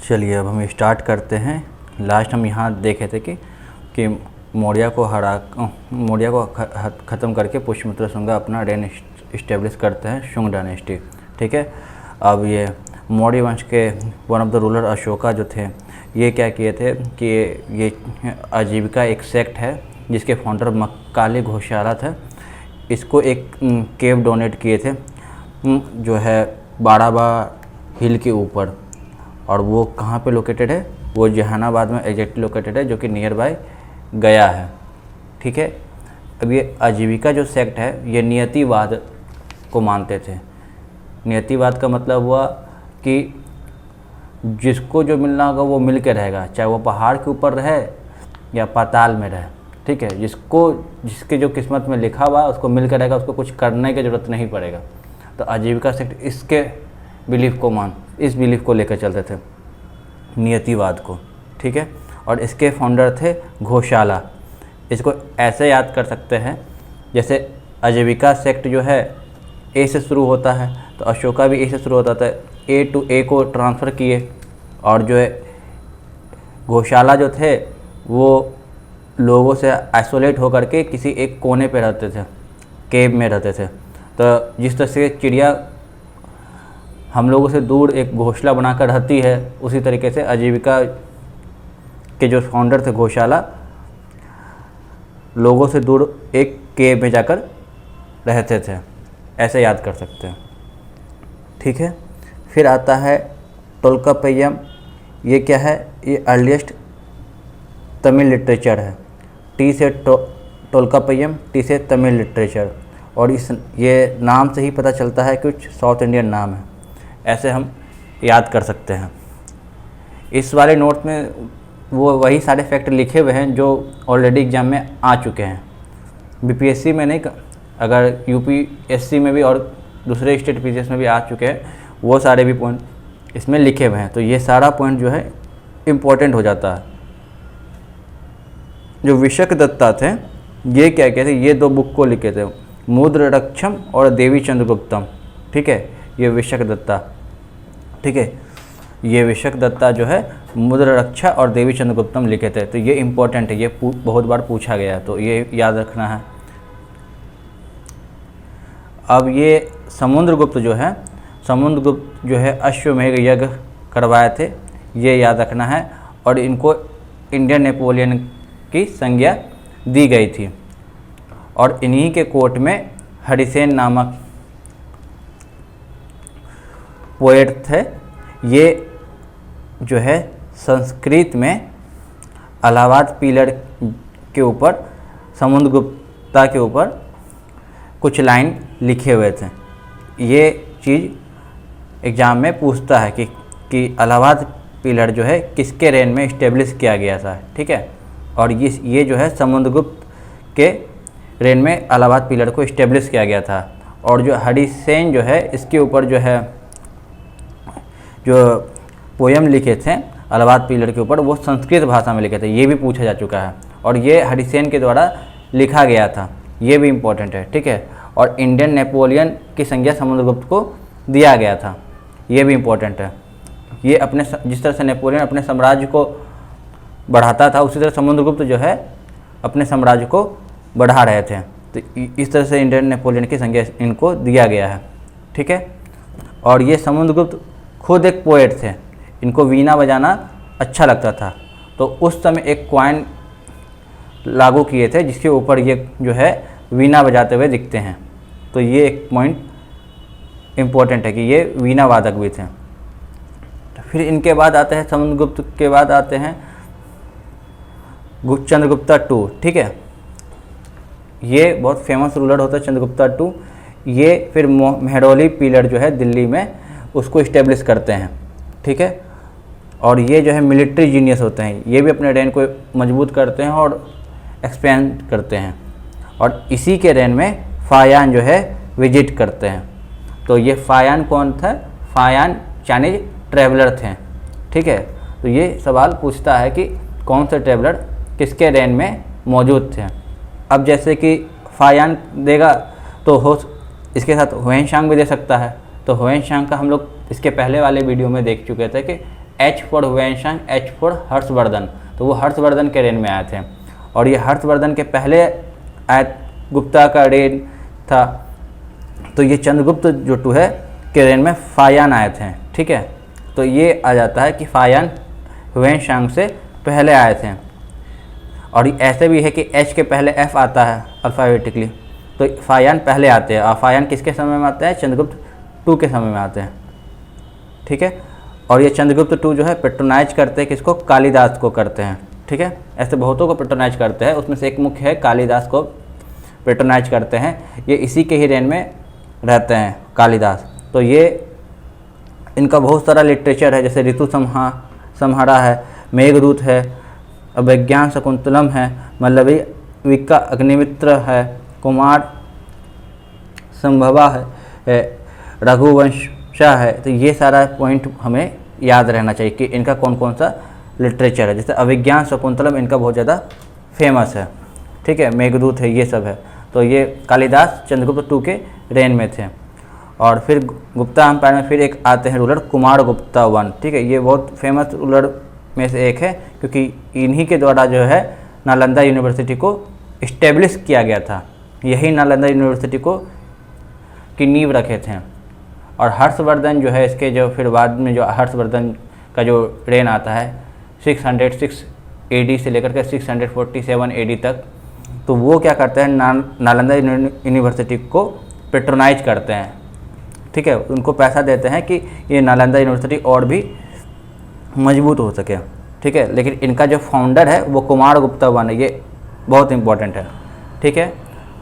चलिए अब हम स्टार्ट करते हैं। लास्ट हम यहाँ देखे थे कि मौर्य को ख़त्म करके पुष्यमित्र शुंगा अपना रेन इस्टेब्लिश करते हैं, शुंग डायनेस्टी। ठीक है, अब ये मौर्य वंश के one of the ruler Ashoka जो थे, ये क्या किए थे कि ये आजीविका एक सेक्ट है जिसके फाउंडर मक्काली घोषाला थे। इसको एक केव डोनेट किए थे जो है बाराबा हिल के ऊपर, और वो कहाँ पे लोकेटेड है, वो जहानाबाद में एग्जैक्टली लोकेटेड है, जो कि नियर बाय गया है। ठीक है, अब ये आजीविका जो सेक्ट है ये नियतिवाद को मानते थे। नियतिवाद का मतलब हुआ कि जिसको जो मिलना होगा वो मिल के रहेगा, चाहे वो पहाड़ के ऊपर रहे या पाताल में रहे। ठीक है, जिसके जो किस्मत में लिखा हुआ है उसको मिल के रहेगा, उसको कुछ करने की ज़रूरत नहीं पड़ेगा। तो आजीविका सेक्ट इस बिलीफ को लेकर चलते थे, नियतिवाद को। ठीक है, और इसके फाउंडर थे घोषाला। इसको ऐसे याद कर सकते हैं जैसे आजीविका सेक्ट जो है ए से शुरू होता है, तो अशोका भी ए से शुरू होता था। ए टू ए को ट्रांसफ़र किए, और जो है घोषाला जो थे वो लोगों से आइसोलेट होकर के किसी एक कोने पे रहते थे, केव में रहते थे। तो जिस तरह से चिड़िया हम लोगों से दूर एक घोंसला बनाकर रहती है, उसी तरीके से आजीविका के जो फाउंडर थे घोषाला लोगों से दूर एक केव में जाकर रहते थे, ऐसे याद कर सकते हैं। ठीक है, फिर आता है टोल्काप्पियम। ये क्या है, ये अर्लीस्ट तमिल लिटरेचर है। टी से टोल्काप्पियम, टी से तमिल लिटरेचर, और ये नाम से ही पता चलता है कुछ साउथ इंडियन नाम है, ऐसे हम याद कर सकते हैं। इस वाले नोट में वो वही सारे फैक्ट लिखे हुए हैं जो ऑलरेडी एग्ज़ाम में आ चुके हैं। बीपीएससी में नहीं, अगर यूपीएससी में भी और दूसरे स्टेट पीसीएस में भी आ चुके हैं, वो सारे भी पॉइंट इसमें लिखे हुए हैं। तो ये सारा पॉइंट जो है इम्पोर्टेंट हो जाता है। जो विशक दत्ता थे, ये क्या कहते हैं, ये 2 बुक को लिखे थे, मुद्ररक्षम और देवी चंद्रगुप्तम। ठीक है, ये विशक दत्ता। ठीक है, ये विशक दत्ता जो है मुद्ररक्षा और देवी चंद्रगुप्तम लिखे थे। तो ये इम्पोर्टेंट है, ये बहुत बार पूछा गया है, तो ये याद रखना है। अब ये समुद्रगुप्त जो है अश्वमेध यज्ञ करवाए थे, ये याद रखना है। और इनको इंडियन नेपोलियन की संज्ञा दी गई थी, और इन्हीं के कोर्ट में हरिसेन नामक पोएट थे। ये जो है संस्कृत में इलाहाबाद पिलर के ऊपर समुद्रगुप्ता के ऊपर कुछ लाइन लिखे हुए थे। ये चीज़ एग्ज़ाम में पूछता है कि इलाहाबाद पिलर जो है किसके रेन में इस्टेब्लिश किया गया था। ठीक है, और ये जो है समुद्रगुप्त के रेन में इलाहाबाद पिलर को इस्टेब्लिश किया गया था। और जो हरिसेन जो है इसके ऊपर जो पोयम लिखे थे इलाहाबाद पिलर के ऊपर, वो संस्कृत भाषा में लिखे थे, ये भी पूछा जा चुका है। और ये हरिसेन के द्वारा लिखा गया था, ये भी इम्पोर्टेंट है। ठीक है, और इंडियन नेपोलियन की संज्ञा समुद्रगुप्त को दिया गया था, ये भी इम्पोर्टेंट है। ये जिस तरह से नेपोलियन अपने साम्राज्य को बढ़ाता था, उसी तरह समुद्रगुप्त जो है अपने साम्राज्य को बढ़ा रहे थे। तो इस तरह से इंडियन नेपोलियन की संज्ञा इनको दिया गया है। ठीक है, और ये समुद्रगुप्त खुद एक पोएट थे, इनको वीणा बजाना अच्छा लगता था। तो उस समय एक कॉइन लागू किए थे जिसके ऊपर ये जो है वीणा बजाते हुए दिखते हैं। तो ये एक पॉइंट इम्पोर्टेंट है कि ये वीणा वादक भी थे। फिर इनके बाद आते हैं, समुद्रगुप्त के बाद आते हैं चंद्रगुप्ता II। ठीक है, ये बहुत फेमस रूलर होता है चंद्रगुप्ता II। ये फिर मेहरौली पिलर जो है दिल्ली में उसको इस्टेब्लिश करते हैं। ठीक है, और ये जो है मिलिट्री जीनियस होते हैं, ये भी अपने रेन को मजबूत करते हैं और एक्सपेंड करते हैं। और इसी के रेन में फायान जो है विजिट करते हैं। तो ये फायान कौन था, फायान चाइनीज ट्रैवलर थे। ठीक है, तो ये सवाल पूछता है कि कौन से ट्रैवलर किसके रेन में मौजूद थे। अब जैसे कि फायान देगा तो इसके साथ हुएन सांग भी दे सकता है। तो हुएन सांग का हम लोग इसके पहले वाले वीडियो में देख चुके थे कि H for Hiuen Tsang, H for Harshvardhan, तो वो हर्षवर्धन के रेन में आए थे। और ये हर्षवर्धन के पहले आए गुप्ता का रेन था, तो ये चंद्रगुप्त जो टू है के रेन में फायान आए थे। ठीक है, तो ये आ जाता है कि फायान हुएनसांग से पहले आए थे। और ऐसे भी है कि H के पहले F आता है अल्फ़ाबेटिकली, तो फायान पहले आते हैं। और फायान किसके समय में आते हैं? चंद्रगुप्त टू के समय में आते हैं। ठीक है, और ये चंद्रगुप्त टू जो है पेट्रोनाइज करते हैं किसको? कालिदास को करते हैं। ठीक है, ऐसे बहुतों को पेट्रोनाइज करते हैं, उसमें से एक मुख्य है कालिदास को पेट्रोनाइज करते हैं। ये इसी के ही रेन में रहते हैं कालिदास। तो ये इनका बहुत सारा लिटरेचर है, जैसे ऋतु संहारा है, मेघदूत है, अभिज्ञान शकुंतलम है, मल्लविका अग्निमित्र है, कुमार संभवा है, रघुवंशा है। तो ये सारा पॉइंट हमें याद रहना चाहिए कि इनका कौन कौन सा लिटरेचर है। जैसे अभिज्ञान शकुंतलम इनका बहुत ज़्यादा फेमस है। ठीक है, मेघदूत है, ये सब है। तो ये कालिदास चंद्रगुप्त टू के रेन में थे। और फिर गुप्ता एम्पायर में फिर एक आते हैं रूलर कुमार गुप्ता वन। ठीक है, ये बहुत फेमस रूलर में से एक है, क्योंकि इन्हीं के द्वारा जो है नालंदा यूनिवर्सिटी को इस्टेब्लिश किया गया था। यही नालंदा यूनिवर्सिटी को की नींव रखे थे। और हर्षवर्धन जो है इसके जो फिर बाद में जो हर्षवर्धन का जो रेन आता है 606 AD से लेकर के 647 AD तक, तो वो क्या करते हैं? नालंदा यूनिवर्सिटी को पेट्रोनाइज करते हैं। ठीक है, उनको पैसा देते हैं कि ये नालंदा यूनिवर्सिटी और भी मजबूत हो सके। ठीक है, लेकिन इनका जो फाउंडर है वो कुमार गुप्ता वन है, ये बहुत इंपॉर्टेंट है। ठीक है,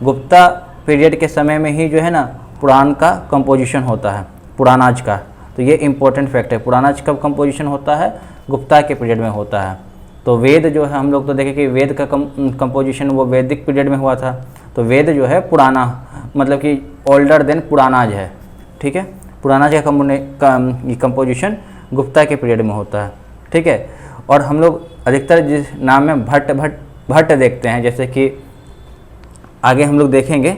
गुप्ता पीरियड के समय में ही जो है ना पुराण का कंपोजिशन होता है, पुराणाज का। तो ये इंपॉर्टेंट फैक्ट है। पुराणाज कब कंपोजिशन होता है? गुप्ता के पीरियड में होता है। तो वेद जो है हम लोग तो देखें कि वेद का कंपोजिशन वो वैदिक पीरियड में हुआ था। तो वेद जो है पुराना, मतलब कि ओल्डर देन पुराणाज है। ठीक है, पुराणाज का कंपोजिशन गुप्ता के पीरियड में होता है। ठीक है, और हम लोग अधिकतर जिस नाम में भट्ट देखते हैं, जैसे कि आगे हम लोग देखेंगे,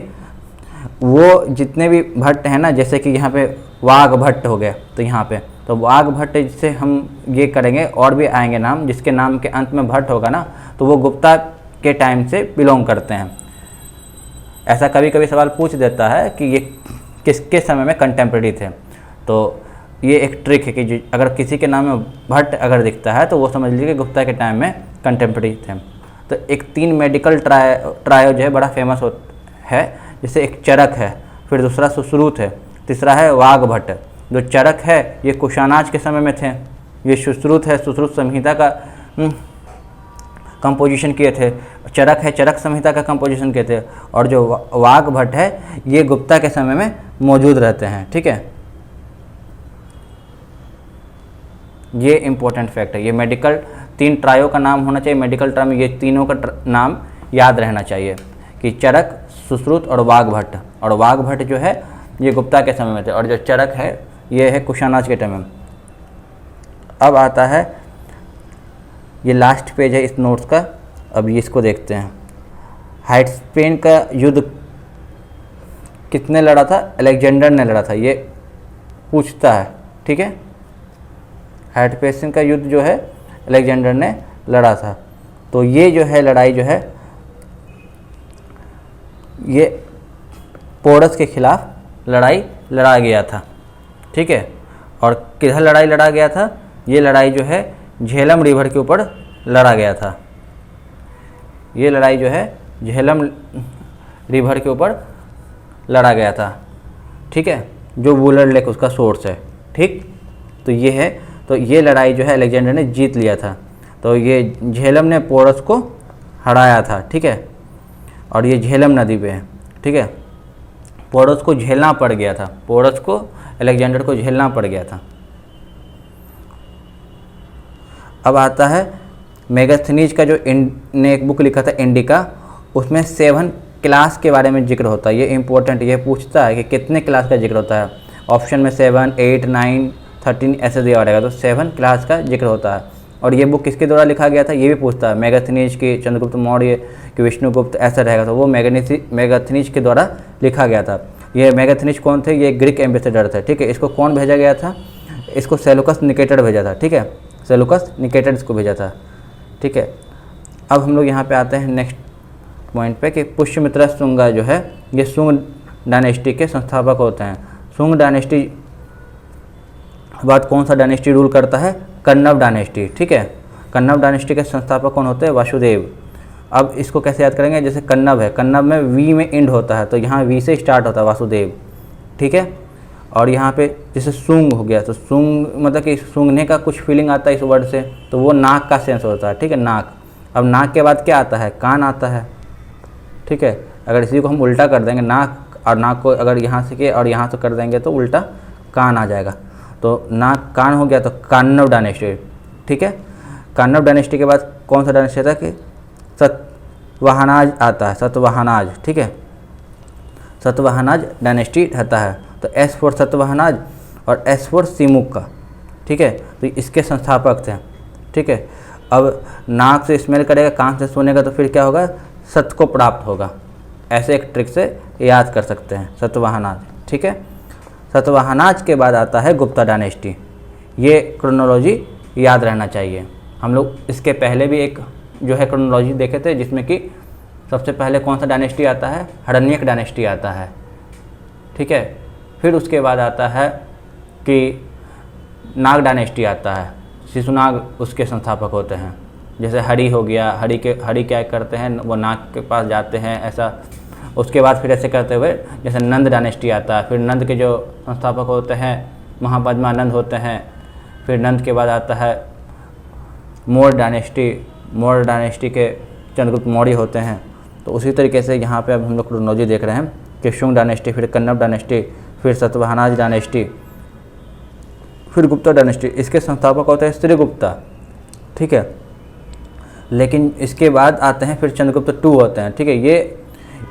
वो जितने भी भट्ट हैं ना, जैसे कि यहाँ पे वाघ भट्ट हो गया, तो यहाँ पे तो वाघ भट्ट से हम ये करेंगे, और भी आएंगे नाम जिसके नाम के अंत में भट्ट होगा ना, तो वो गुप्ता के टाइम से बिलोंग करते हैं। ऐसा कभी कभी सवाल पूछ देता है कि ये किसके समय में कंटेम्प्रेरी थे। तो ये एक ट्रिक है कि अगर किसी के नाम में भट्ट अगर दिखता है तो वो समझ लीजिए कि गुप्ता के टाइम में कंटेम्प्रेरी थे। तो एक 3 मेडिकल ट्रायो जो है बड़ा फेमस है, जैसे एक चरक है, फिर दूसरा सुश्रुत है, तीसरा है वाघ भट्ट। जो चरक है ये कुशानाज के समय में थे, ये सुश्रुत है, सुश्रुत संहिता का कंपोजिशन किए थे, चरक है चरक संहिता का कंपोजिशन किए थे, और जो वाघ भट्ट है ये गुप्ता के समय में मौजूद रहते हैं। ठीक है, ये इंपॉर्टेंट फैक्ट है। ये मेडिकल 3 ट्रायो का नाम होना चाहिए, मेडिकल ट्रायो में ये तीनों का नाम याद रहना चाहिए कि चरक, सुश्रुत और वाघ भट्ट। और वाघ भट्ट जो है ये गुप्ता के समय में थे, और जो चरक है ये है कुशानाज के टाइम में। अब आता है ये लास्ट पेज है इस नोट्स का, अब इसको देखते हैं। हाइट्सपेन का युद्ध किसने लड़ा था? अलेक्जेंडर ने लड़ा था, ये पूछता है। ठीक है, हाइट्सपेन का युद्ध जो है अलेक्जेंडर ने लड़ा था। तो ये जो है लड़ाई जो है ये पोरस के खिलाफ लड़ाई लड़ा गया था। ठीक है, और किधर लड़ाई लड़ा गया था? ये लड़ाई जो है झेलम रिवर के ऊपर लड़ा गया था। ये लड़ाई जो है झेलम रिवर के ऊपर लड़ा गया था। ठीक है, जो वुलर लेक उसका सोर्स है। ठीक, तो ये है, तो ये लड़ाई जो है अलेक्जेंडर ने जीत लिया था। तो ये झेलम ने पोरस को हराया था। ठीक है, और ये झेलम नदी पे है। ठीक है, पोरस को झेलना पड़ गया था, पोरस को अलेक्जेंडर को झेलना पड़ गया था। अब आता है मेगास्थनीज का जो ने एक बुक लिखा था इंडिका, उसमें 7 क्लास के बारे में जिक्र होता है। ये इंपॉर्टेंट, ये पूछता है कि कितने क्लास का जिक्र होता है। ऑप्शन में 7, 8, 9, 13 ऐसे दिया रहेगा, तो 7 क्लास का जिक्र होता है। और ये बुक किसके द्वारा लिखा गया था ये भी पूछता है, मेगास्थनीज की, चंद्रगुप्त मौर्य की, विष्णुगुप्त, ऐसा रहेगा। तो वो मेगास्थनीज के द्वारा लिखा गया था। ये मेगास्थनीज कौन थे? ये ग्रीक एम्बेसडर थे। ठीक है, इसको कौन भेजा गया था? इसको सेलुकस निकेटर भेजा था। ठीक है, सेलुकस निकेटर्स को भेजा था। ठीक है, अब हम लोग यहाँ पे आते हैं नेक्स्ट पॉइंट पे कि पुष्यमित्र शुंगा जो है ये शुंग डायनेस्टी के संस्थापक होते हैं। शुंग डायनेस्टी बाद कौन सा डायनेस्टी रूल करता है? कण्व डायनेस्टी। ठीक है, कण्व डायनेस्टी के संस्थापक कौन होते हैं? वासुदेव। अब इसको कैसे याद करेंगे? जैसे कण्व है, कण्व में वी में इंड होता है, तो यहाँ वी से स्टार्ट होता है वासुदेव। ठीक है, और यहाँ पे जैसे शुंग हो गया, तो शुंग मतलब कि सूंघने का कुछ फीलिंग आता है इस वर्ड से, तो वो नाक का सेंस होता है। ठीक है, नाक। अब नाक के बाद क्या आता है? कान आता है। ठीक है, अगर इसी को हम उल्टा कर देंगे, नाक और नाक को अगर यहाँ से के और यहाँ से कर देंगे तो उल्टा कान आ जाएगा, तो नाक कान हो गया, तो कण्व डायनेस्टी। ठीक है, कण्व डायनेस्टी के बाद कौन सा डायनेस्टी आता है कि सतवाहनाज आता है, सतवाहनाज। ठीक है, सतवाहनाज डायनेस्टी रहता है, तो एस फॉर सतवाहनाज और एस फॉर सिमुक का। ठीक है, तो इसके संस्थापक थे। ठीक है, अब नाक से स्मेल करेगा, कान से सुनेगा, तो फिर क्या होगा? सत को प्राप्त होगा। ऐसे एक ट्रिक से याद कर सकते हैं सतवाहनाज। ठीक है, सतवाहनाज के बाद आता है गुप्ता डायनेस्टी। ये क्रोनोलॉजी याद रहना चाहिए। हम लोग इसके पहले भी एक जो है क्रोनोलॉजी देखे थे, जिसमें कि सबसे पहले कौन सा डायनेस्टी आता है? हरण्यक डायनेस्टी आता है। ठीक है, फिर उसके बाद आता है कि नाग डायनेस्टी आता है, शिशुनाग उसके संस्थापक होते हैं। जैसे हरि हो गया, हरि क्या करते हैं? वो नाग के पास जाते हैं, ऐसा। उसके बाद फिर ऐसे करते हुए जैसे नंद डायनेस्टी आता है, फिर नंद के जो संस्थापक होते हैं महापद्मानंद होते हैं। फिर नंद के बाद आता है मौर्य डायनेस्टी, मौर्य डायनेस्टी के चंद्रगुप्त मौर्य होते हैं। तो उसी तरीके से यहाँ पे अब हम लोग क्रोनोलॉजी देख रहे हैं कि शुंग डायनेस्टी, फिर कण्व डायनेस्टी, फिर सतवाहनाज डायनेस्टी, फिर गुप्ता डायनेस्टी। इसके संस्थापक होते हैं श्रीगुप्ता। ठीक है, लेकिन इसके बाद आते हैं फिर चंद्रगुप्त टू होते हैं। ठीक है,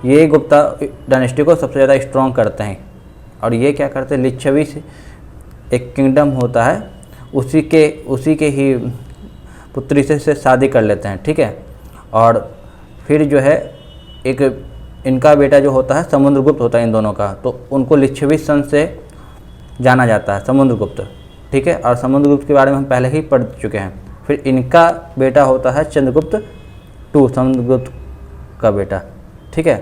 ये गुप्ता डायनेस्टी को सबसे ज़्यादा स्ट्रॉन्ग करते हैं। और ये क्या करते हैं? लिच्छवी से एक किंगडम होता है, उसी के ही पुत्री से शादी कर लेते हैं। ठीक है, और फिर जो है एक इनका बेटा जो होता है समुद्रगुप्त होता है इन दोनों का, तो उनको लिच्छवी सन से जाना जाता है, समुद्रगुप्त। ठीक है, और समुद्रगुप्त के बारे में हम पहले ही पढ़ चुके हैं। फिर इनका बेटा होता है चंद्रगुप्त टू, समुद्रगुप्त का बेटा। ठीक है,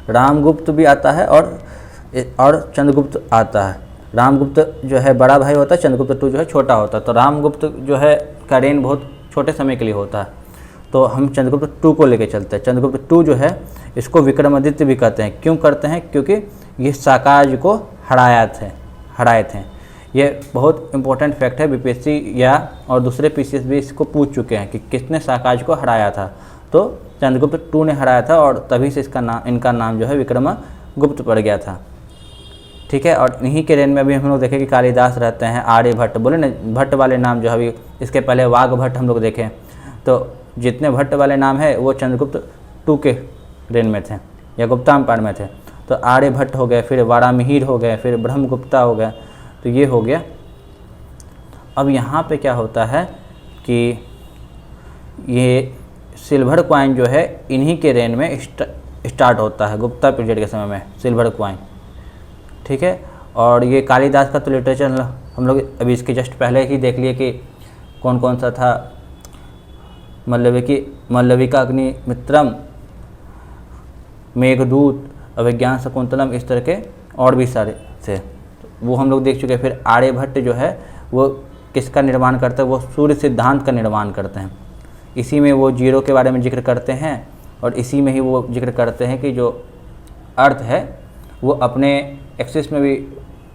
रामगुप्त भी आता है और चंद्रगुप्त आता है। रामगुप्त जो है बड़ा भाई होता है, चंद्रगुप्त टू जो है छोटा होता है। तो रामगुप्त जो है का रेन बहुत छोटे समय के लिए होता है, तो हम चंद्रगुप्त टू को लेके चलते हैं। चंद्रगुप्त टू जो है इसको विक्रमादित्य भी कहते हैं। क्यों करते हैं? क्योंकि ये साकाज को हराए थे। ये बहुत इंपॉर्टेंट फैक्ट है, बीपीएससी या और दूसरे पीसीएस भी इसको पूछ चुके हैं कि किसने साकाज को हराया था। तो चंद्रगुप्त टू ने हराया था, और तभी से इनका नाम जो है विक्रमागुप्त पड़ गया था। ठीक है, और इन्हीं के रेन में अभी हम लोग देखें कि कालिदास रहते हैं, आर्यभट्ट, बोले ना भट्ट वाले नाम जो है अभी इसके पहले वाघभट्ट हम लोग देखें, तो जितने भट्ट वाले नाम है वो चंद्रगुप्त टू के रेन में थे या गुप्ता एम्पायर में थे। तो आर्यभट्ट हो गए, फिर वारामिहिर हो गए, फिर ब्रह्मगुप्ता हो गए, तो ये हो गया। अब यहाँ पे क्या होता है कि ये सिल्वर कॉइन जो है इन्हीं के रेन में स्टार्ट होता है, गुप्ता पीरियड के समय में सिल्वर कॉइन। ठीक है, और ये कालिदास का तो लिटरेचर हम लोग अभी इसके जस्ट पहले ही देख लिए कि कौन कौन सा था। मल्लविका अग्निमित्रम, मेघदूत, अभिज्ञान शकुंतलम, इस तरह के और भी सारे थे, वो हम लोग देख चुके हैं। फिर आर्यभट्ट जो है वो किसका निर्माण करते हैं? वो सूर्य सिद्धांत का निर्माण करते हैं। इसी में वो जीरो के बारे में जिक्र करते हैं, और इसी में ही वो जिक्र करते हैं कि जो अर्थ है वो अपने एक्सिस में भी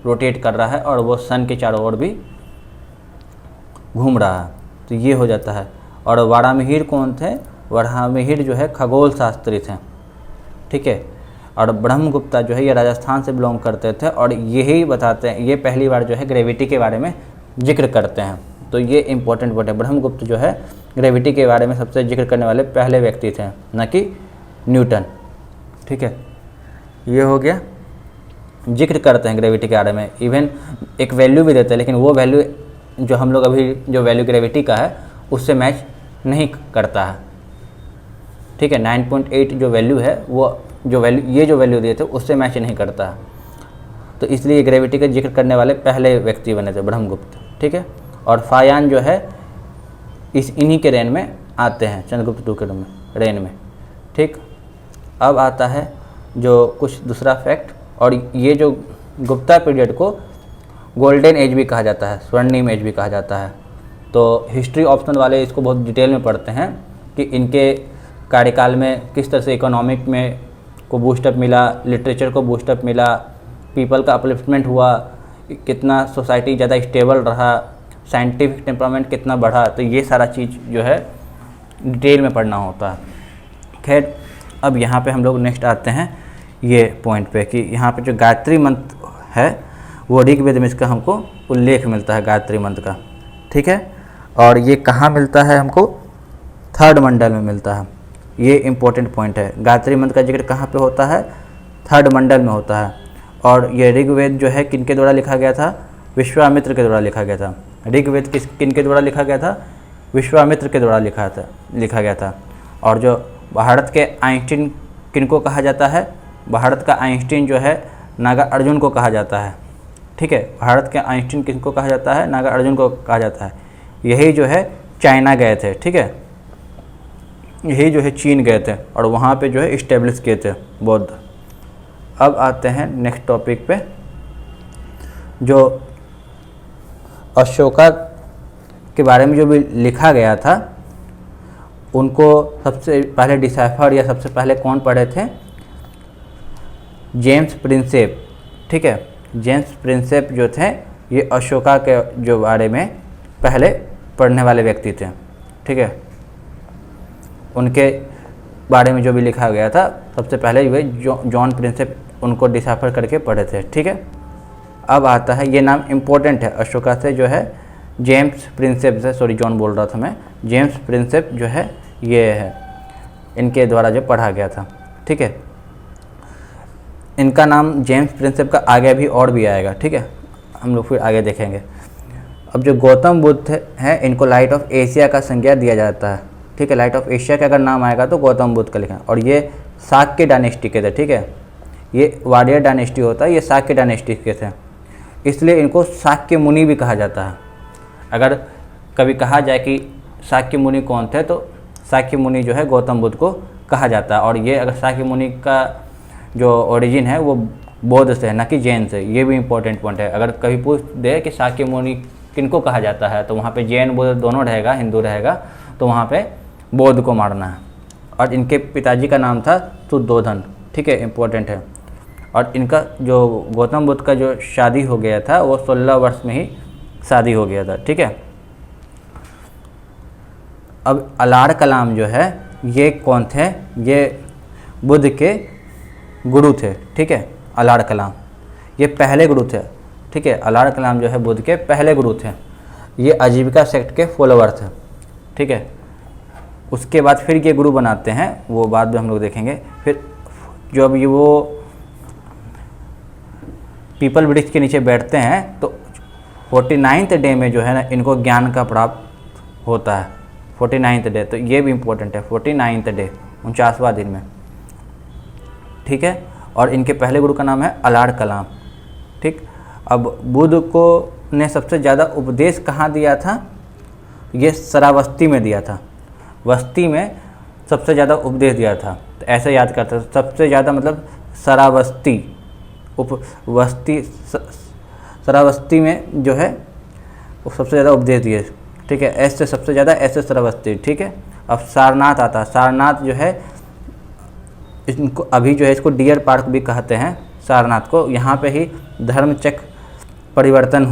रोटेट कर रहा है और वो सन के चारों ओर भी घूम रहा है। तो ये हो जाता है। और वारामिहिर कौन थे? वारामिहिर जो है खगोल शास्त्री थे। ठीक है, और ब्रह्मगुप्ता जो है ये राजस्थान से बिलोंग करते थे, और यही बताते हैं, ये पहली बार जो है ग्रेविटी के बारे में जिक्र करते हैं। तो ये इंपॉर्टेंट वर्ड है, ब्रह्मगुप्त जो है ग्रेविटी के बारे में सबसे जिक्र करने वाले पहले व्यक्ति थे, न कि न्यूटन। ठीक है, ये हो गया, जिक्र करते हैं ग्रेविटी के बारे में, इवन एक वैल्यू भी देते हैं, लेकिन वो वैल्यू जो हम लोग अभी जो वैल्यू ग्रेविटी का है उससे मैच नहीं करता है। ठीक है, 9.8 जो वैल्यू है वो जो वैल्यू दिए थे उससे मैच नहीं करता है। तो इसलिए ग्रेविटी का जिक्र करने वाले पहले व्यक्ति बने थे ब्रह्मगुप्त। ठीक है, और फायान जो है इन्हीं के रेन में आते हैं, चंद्रगुप्त II के रेन में। ठीक, अब आता है जो कुछ दूसरा फैक्ट, और ये जो गुप्ता पीरियड को गोल्डन एज भी कहा जाता है, स्वर्णिम एज भी कहा जाता है। तो हिस्ट्री ऑप्शनल वाले इसको बहुत डिटेल में पढ़ते हैं कि इनके कार्यकाल में किस तरह से इकोनॉमिक में को बूस्टअप मिला, लिटरेचर को बूस्टअप मिला, पीपल का अपलिफ्टमेंट हुआ, कितना सोसाइटी ज़्यादा स्टेबल रहा, साइंटिफिक टेम्परामेंट कितना बढ़ा। तो ये सारा चीज़ जो है डिटेल में पढ़ना होता है। खैर, अब यहाँ पे हम लोग नेक्स्ट आते हैं ये पॉइंट पे कि यहाँ पे जो गायत्री मंत्र है वो ऋग्वेद में इसका हमको उल्लेख मिलता है, गायत्री मंत्र का। ठीक है, और ये कहाँ मिलता है हमको? 3rd मंडल में मिलता है। ये इम्पोर्टेंट पॉइंट है, गायत्री मंत्र का जिक्र कहाँ पे होता है? 3rd मंडल में होता है। और ये ऋग्वेद जो है किनके द्वारा लिखा गया था? विश्वामित्र के द्वारा लिखा गया था। ऋग्वेद किनके द्वारा लिखा गया था? विश्वामित्र के द्वारा लिखा गया था। और जो भारत के आइंस्टीन किनको कहा जाता है? भारत का आइंस्टीन जो है नागार्जुन को कहा जाता है। ठीक है, भारत के आइंस्टीन किनको कहा जाता है? नागार्जुन को कहा जाता है। यही जो है चाइना गए थे। ठीक है, यही जो है चीन गए थे और वहाँ पे जो है इस्टेब्लिश किए थे बौद्ध। अब आते हैं नेक्स्ट टॉपिक पे, जो अशोका के बारे में जो भी लिखा गया था उनको सबसे पहले डिसाइफर या सबसे पहले कौन पढ़े थे? James Prinsep. ठीक है, जेम्स प्रिंसेप जो थे ये अशोका के जो बारे में पहले पढ़ने वाले व्यक्ति थे। ठीक है, उनके बारे में जो भी लिखा गया था सबसे पहले वे जॉन प्रिंसेप उनको डिसाइफर करके पढ़े थे। ठीक है, अब आता है, ये नाम इम्पोर्टेंट है, अशोका से जो है जेम्स प्रिंसेप से, सॉरी जॉन बोल रहा था मैं, जेम्स प्रिंसेप जो है ये है, इनके द्वारा जो पढ़ा गया था। ठीक है, इनका नाम जेम्स प्रिंसेप का आगे भी और भी आएगा। ठीक है, हम लोग फिर आगे देखेंगे। अब जो गौतम बुद्ध हैं इनको लाइट ऑफ एशिया का संज्ञा दिया जाता है। ठीक है, लाइट ऑफ एशिया का अगर नाम आएगा तो गौतम बुद्ध का लिखा, और ये शाक्य डायनेस्टी के थे। ठीक है, ये वाडियर डायनेस्टी होता है, ये शाक्य डायनेस्टी के थे, इसलिए इनको शाक्य मुनि भी कहा जाता है। अगर कभी कहा जाए कि शाक्य मुनि कौन थे तो शाक्य मुनि जो है गौतम बुद्ध को कहा जाता है। और ये अगर शाक्य मुनि का जो ओरिजिन है वो बौद्ध से है, ना कि जैन से। ये भी इम्पोर्टेंट पॉइंट है। अगर कभी पूछ दे कि शाक्य मुनि किनको कहा जाता है तो वहाँ पे जैन बौद्ध दोनों रहेगा, हिंदू रहेगा, तो वहाँ पे बौद्ध को मारना है। और इनके पिताजी का नाम था शुद्धोधन। ठीक है, इम्पोर्टेंट है। और इनका जो गौतम बुद्ध का जो शादी हो गया था वो 16 वर्ष में ही शादी हो गया था। ठीक है, अब अलार कलाम जो है ये कौन थे? ये बुद्ध के गुरु थे। ठीक है, अलार कलाम ये पहले गुरु थे। ठीक है, अलार कलाम जो है बुद्ध के पहले गुरु थे। ये आजीविका सेक्ट के फॉलोअर थे। ठीक है, उसके बाद फिर ये गुरु बनाते हैं, वो बाद में हम लोग देखेंगे। फिर जो अब ये वो पीपल वृक्ष के नीचे बैठते हैं तो 49th डे में जो है ना इनको ज्ञान का प्राप्त होता है। 49th डे, तो ये भी इम्पोर्टेंट है, 49th डे, 49वां दिन में। ठीक है, और इनके पहले गुरु का नाम है अलार कलाम। ठीक, अब बुद्ध को ने सबसे ज़्यादा उपदेश कहाँ दिया था? ये श्रावस्ती में दिया था। वस्ती में सबसे ज़्यादा उपदेश दिया था। तो ऐसे याद करते हैं, सबसे ज़्यादा मतलब श्रावस्ती, उपवस्ती, श्रावस्ती में जो है वो सबसे ज़्यादा उपदेश दिए। ठीक है, ऐसे सबसे ज़्यादा, ऐसे श्रावस्ती। ठीक है, अब सारनाथ आता है। सारनाथ जो है इनको अभी जो है इसको डियर पार्क भी कहते हैं सारनाथ को। यहाँ पे ही धर्मचक्र परिवर्तन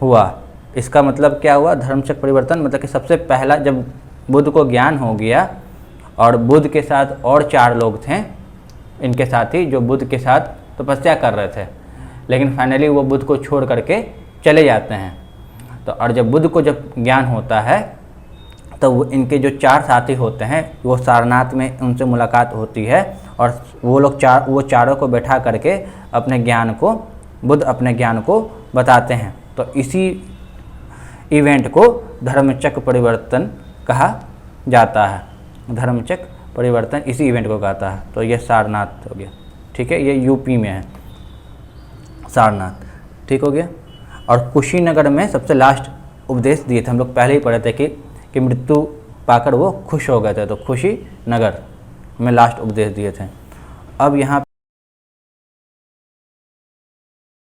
हुआ। इसका मतलब क्या हुआ? धर्मचक्र परिवर्तन मतलब कि सबसे पहला जब बुद्ध को ज्ञान हो गया और बुद्ध के साथ और 4 लोग थे इनके साथी जो बुद्ध के साथ तपस्या कर रहे थे, लेकिन फाइनली वो बुद्ध को छोड़ करके चले जाते हैं। तो और जब बुद्ध को जब ज्ञान होता है तो वो इनके जो 4 साथी होते हैं वो सारनाथ में उनसे मुलाकात होती है और वो लोग वो चारों को बैठा करके बुद्ध अपने ज्ञान को बताते हैं। तो इसी इवेंट को धर्मचक्र परिवर्तन कहा जाता है। धर्मचक्र परिवर्तन इसी इवेंट को कहता है। तो ये सारनाथ हो गया। ठीक है, ये यूपी में है सारनाथ। ठीक हो गया। और कुशीनगर में सबसे लास्ट उपदेश दिए थे। हम लोग पहले ही पढ़े थे कि मृत्यु पाकर वो खुश हो गए थे, तो कुशीनगर में लास्ट उपदेश दिए थे। अब यहाँ